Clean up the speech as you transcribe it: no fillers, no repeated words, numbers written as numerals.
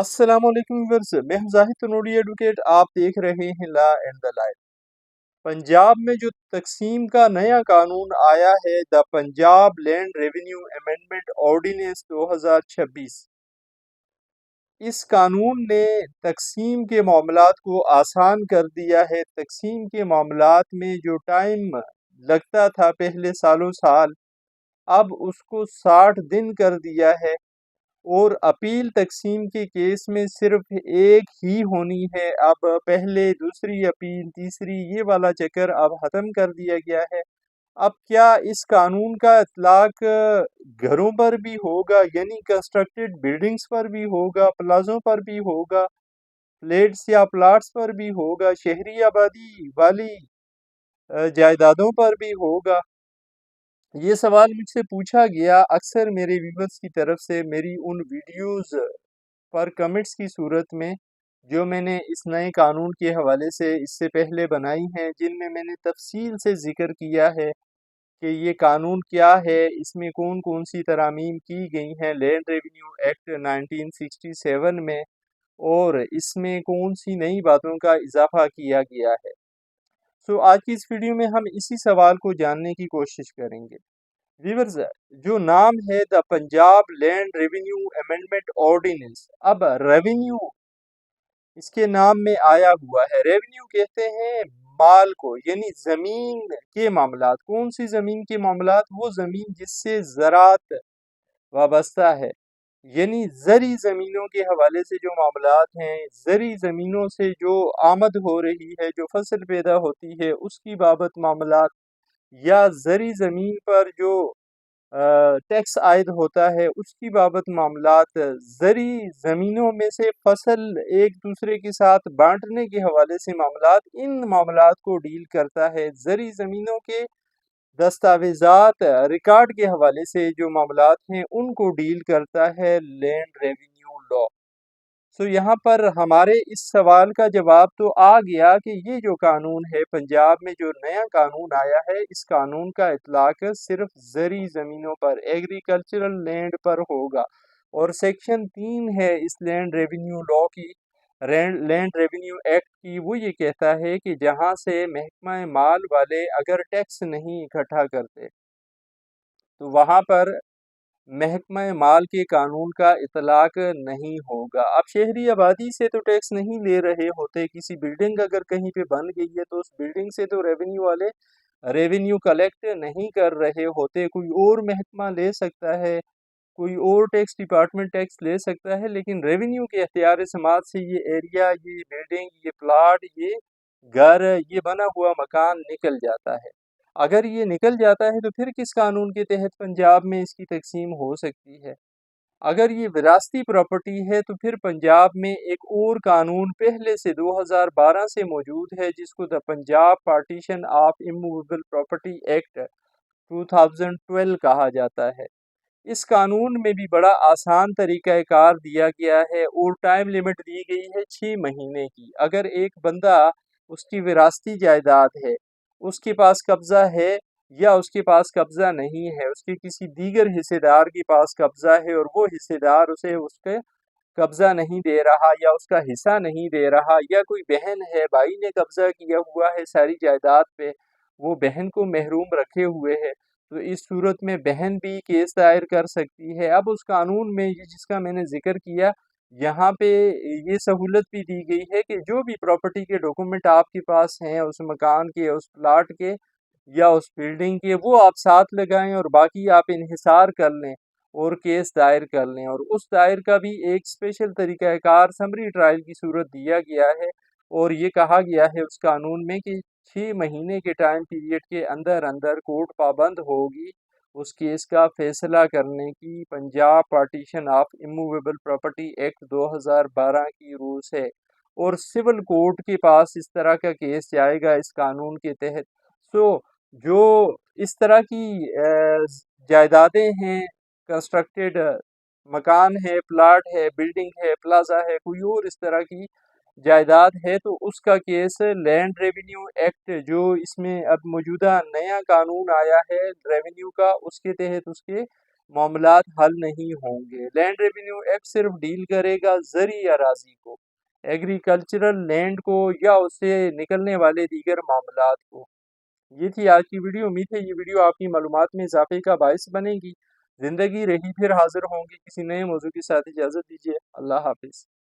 السلام علیکم ویورز، میں ہوں زاہد تنوری ایڈوکیٹ۔ آپ دیکھ رہے ہیں law and the life. Punjab میں جو تقسیم کا نیا قانون آیا ہے، the Punjab land revenue amendment ordinance 2026، اس قانون نے تقسیم کے معاملات کو آسان کر دیا ہے۔ تقسیم کے معاملات میں جو ٹائم لگتا تھا پہلے سالوں سال، اب اس کو 60 دن کر دیا ہے، اور اپیل تقسیم کے کیس میں صرف ایک ہی ہونی ہے۔ اب پہلے دوسری اپیل تیسری یہ والا چکر اب ختم کر دیا گیا ہے۔ اب کیا اس قانون کا اطلاق گھروں پر بھی ہوگا، یعنی کنسٹرکٹڈ بلڈنگز پر بھی ہوگا، پلازوں پر بھی ہوگا، فلیٹس یا پلاٹس پر بھی ہوگا، شہری آبادی والی جائیدادوں پر بھی ہوگا؟ یہ سوال مجھ سے پوچھا گیا اکثر میرے ویورز کی طرف سے میری ان ویڈیوز پر کمنٹس کی صورت میں جو میں نے اس نئے قانون کے حوالے سے اس سے پہلے بنائی ہیں، جن میں نے تفصیل سے ذکر کیا ہے کہ یہ قانون کیا ہے، اس میں کون کون سی ترامیم کی گئی ہیں لینڈ ریونیو ایکٹ 1967 میں، اور اس میں کون سی نئی باتوں کا اضافہ کیا گیا ہے۔ آج کی اس ویڈیو میں ہم اسی سوال کو جاننے کی کوشش کریں گے۔ ویورز، جو نام ہے the Punjab land revenue amendment ordinance, اب ریونیو اس کے نام میں آیا ہوا ہے۔ ریونیو کہتے ہیں مال کو، یعنی زمین کے معاملات۔ کون سی زمین کے معاملات؟ وہ زمین جس سے زراعت وابستہ ہے، یعنی زرعی زمینوں کے حوالے سے جو معاملات ہیں، زرعی زمینوں سے جو آمد ہو رہی ہے، جو فصل پیدا ہوتی ہے، اس کی بابت معاملات، یا زرعی زمین پر جو ٹیکس عائد ہوتا ہے اس کی بابت معاملات، زرعی زمینوں میں سے فصل ایک دوسرے کے ساتھ بانٹنے کے حوالے سے معاملات، ان معاملات کو ڈیل کرتا ہے۔ زرعی زمینوں کے دستاویزات ریکارڈ کے حوالے سے جو معاملات ہیں ان کو ڈیل کرتا ہے لینڈ ریونیو لا۔ یہاں پر ہمارے اس سوال کا جواب تو آ گیا کہ یہ جو قانون ہے، پنجاب میں جو نیا قانون آیا ہے، اس قانون کا اطلاق صرف زرعی زمینوں پر، ایگریکلچرل لینڈ پر ہوگا، اور سیکشن 3 ہے اس لینڈ ریونیو لا کی، لینڈ ریونیو ایکٹ کی، وہ یہ کہتا ہے کہ جہاں سے محکمہ مال والے اگر ٹیکس نہیں اکٹھا کرتے تو وہاں پر محکمہ مال کے قانون کا اطلاق نہیں ہوگا۔ اب شہری آبادی سے تو ٹیکس نہیں لے رہے ہوتے، کسی بلڈنگ اگر کہیں پہ بن گئی ہے تو اس بلڈنگ سے تو ریونیو والے ریونیو کلیکٹ نہیں کر رہے ہوتے، کوئی اور محکمہ لے سکتا ہے، کوئی اور ٹیکس ڈپارٹمنٹ ٹیکس لے سکتا ہے، لیکن ریونیو کے اختیار سماعت سے یہ ایریا، یہ بلڈنگ، یہ پلاٹ، یہ گھر، یہ بنا ہوا مکان نکل جاتا ہے۔ اگر یہ نکل جاتا ہے تو پھر کس قانون کے تحت پنجاب میں اس کی تقسیم ہو سکتی ہے؟ اگر یہ وراثتی پراپرٹی ہے تو پھر پنجاب میں ایک اور قانون پہلے سے 2012 سے موجود ہے، جس کو the Punjab partition of immovable property act 2012 کہا جاتا ہے۔ اس قانون میں بھی بڑا آسان طریقہ کار دیا گیا ہے، اور ٹائم لیمٹ دی گئی ہے 6 مہینے کی۔ اگر ایک بندہ، اس کی وراثتی جائیداد ہے، اس کے پاس قبضہ ہے یا اس کے پاس قبضہ نہیں ہے، اس کے کسی دیگر حصے دار کے پاس قبضہ ہے، اور وہ حصے دار اسے اس کے قبضہ نہیں دے رہا یا اس کا حصہ نہیں دے رہا، یا کوئی بہن ہے، بھائی نے قبضہ کیا ہوا ہے ساری جائیداد پہ، وہ بہن کو محروم رکھے ہوئے ہے، تو اس صورت میں بہن بھی کیس دائر کر سکتی ہے۔ اب اس قانون میں یہ جس کا میں نے ذکر کیا، یہاں پہ یہ سہولت بھی دی گئی ہے کہ جو بھی پراپرٹی کے ڈاکومنٹ آپ کے پاس ہیں، اس مکان کے، اس پلاٹ کے یا اس بلڈنگ کے، وہ آپ ساتھ لگائیں، اور باقی آپ انحصار کر لیں اور کیس دائر کر لیں۔ اور اس دائر کا بھی ایک اسپیشل طریقہ کار سمری ٹرائل کی صورت دیا گیا ہے، اور یہ کہا گیا ہے اس قانون میں کہ 6 مہینے کے ٹائم پیریڈ کے اندر اندر کورٹ پابند ہوگی اس کیس کا فیصلہ کرنے کی۔ Punjab partition of immovable property act 2012 کی رول ہے، اور سول کورٹ کے پاس اس طرح کا کیس جائے گا اس قانون کے تحت۔ جو اس طرح کی جائیدادیں ہیں، کنسٹرکٹڈ مکان ہے، پلاٹ ہے، بلڈنگ ہے، پلازا ہے، کوئی اور اس طرح کی جائیداد ہے، تو اس کا کیس لینڈ ریونیو ایکٹ، جو اس میں اب موجودہ نیا قانون آیا ہے ریونیو کا، اس کے تحت اس کے معاملات حل نہیں ہوں گے۔ لینڈ ریونیو ایکٹ صرف ڈیل کرے گا زرعی اراضی کو، ایگریکلچرل لینڈ کو یا اس سے نکلنے والے دیگر معاملات کو۔ یہ تھی آج کی ویڈیو۔ امید ہے یہ ویڈیو آپ کی معلومات میں اضافے کا باعث بنے گی۔ زندگی رہی پھر حاضر ہوں گی کسی نئے موضوع کے ساتھ۔ اجازت دیجیے، اللہ حافظ۔